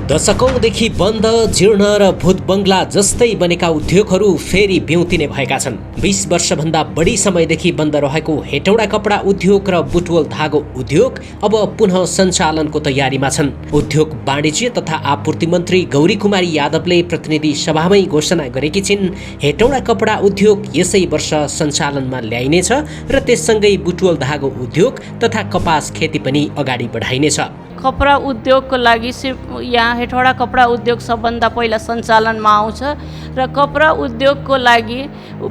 दशकौंदेखि बन्द, जीर्ण र भूत बंगला जस्तै बनेका उद्योगहरू फेरि बिउतिने भएका छन्। 20 वर्षभन्दा बढी समयदेखि बन्द रहेको हेटौडा कपडा उद्योग र बुटवल धागो उद्योग अब पुनः सञ्चालनको तयारीमा छन्। उद्योग वाणिज्य तथा आपूर्ति मन्त्री गौरी कुमारी यादवले प्रतिनिधि सभामै घोषणा गरेकी छिन्, हेटौडा कपडा उद्योग यसै वर्ष सञ्चालनमा ल्याइनेछ र त्यससँगै बुटवल धागो उद्योग तथा कपास खेती पनि अगाडि बढाइनेछ। कपडा उद्योगको लागि यहाँ हेटौडा कपडा उद्योग सबभन्दा पहिला सञ्चालनमा आउँछ र कपडा उद्योगको लागि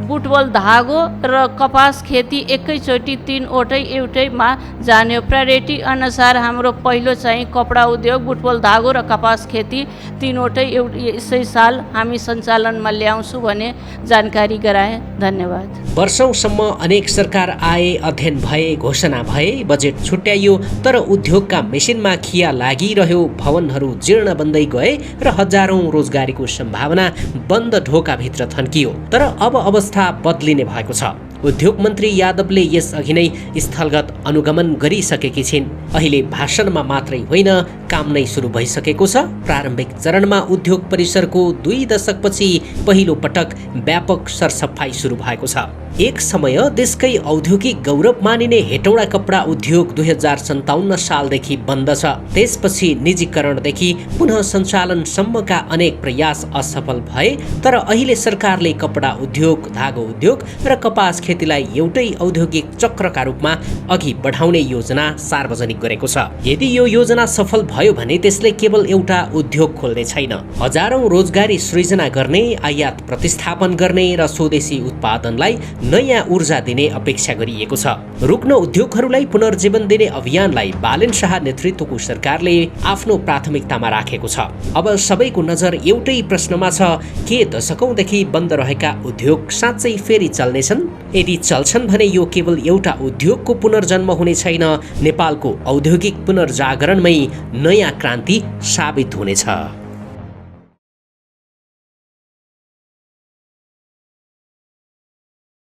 बुटवल धागो र कपास खेती एकैचोटि तीनवटै एउटैमा जाने प्रायोरिटी अनुसार हाम्रो पहिलो चाहिँ कपडा उद्योग, बुटवल धागो र कपास खेती तीनवटै यसै साल हामी सञ्चालनमा ल्याउँछु भने जानकारी गराए। धन्यवाद। वर्षौंसम्म अनेक सरकार आए, अध्ययन भए, घोषणा भए, बजेट छुट्याइयो, तर उद्योगका मेसिनमा खिया लागिरह्यो, भवनहरू जीर्ण बन्दै गए र हजारौं रोजगारीको सम्भावना बन्द ढोकाभित्र थन्कियो। तर अब अवस्था बदलिने भएको छ। उद्योग मन्त्री यादवले यसअघि नै स्थलगत अनुगमन गरिसकेकी छिन्। अहिले भाषणमा मात्रै होइन, काम नै सुरु भइसकेको छ। प्रारम्भिक चरणमा उद्योग परिसरको 2 दशकपछि पहिलो पटक व्यापक सरसफाई सुरु भएको छ। एक समय देशकै औद्योगिक गौरव मानिने हेटौडा कपडा उद्योग 2057 सालदेखि बन्द छ। त्यसपछि निजीकरणदेखि पुनः सञ्चालनसम्मका अनेक प्रयास असफल भए, तर अहिले सरकारले कपडा उद्योग, धागो उद्योग र कपास खेतीलाई एउटै औद्योगिक चक्रका रूपमा अघि बढाउने योजना सार्वजनिक गरेको छ। यदि यो योजना सफल भयो भने त्यसले केवल एउटा उद्योग खोल्ने छैन, हजारौं रोजगारी सृजना गर्ने, आयात प्रतिस्थापन गर्ने र स्वदेशी उत्पादनलाई नयाँ ऊर्जा दिने अपेक्षा गरिएको छ। रुग्ण उद्योगहरूलाई पुनर्जीवन दिने अभियानलाई बालेन शाह नेतृत्वको सरकारले आफ्नो प्राथमिकतामा राखेको छ। अब सबैको नजर एउटै प्रश्नमा छ, के दशकौंदेखि बन्द रहेका उद्योग साँच्चै फेरि चल्नेछन्? यदि चल्छन् भने यो केवल एउटा उद्योगको पुनर्जन्म हुने छैन, नेपालको औद्योगिक पुनर्जागरणमै नयाँ क्रान्ति साबित हुनेछ।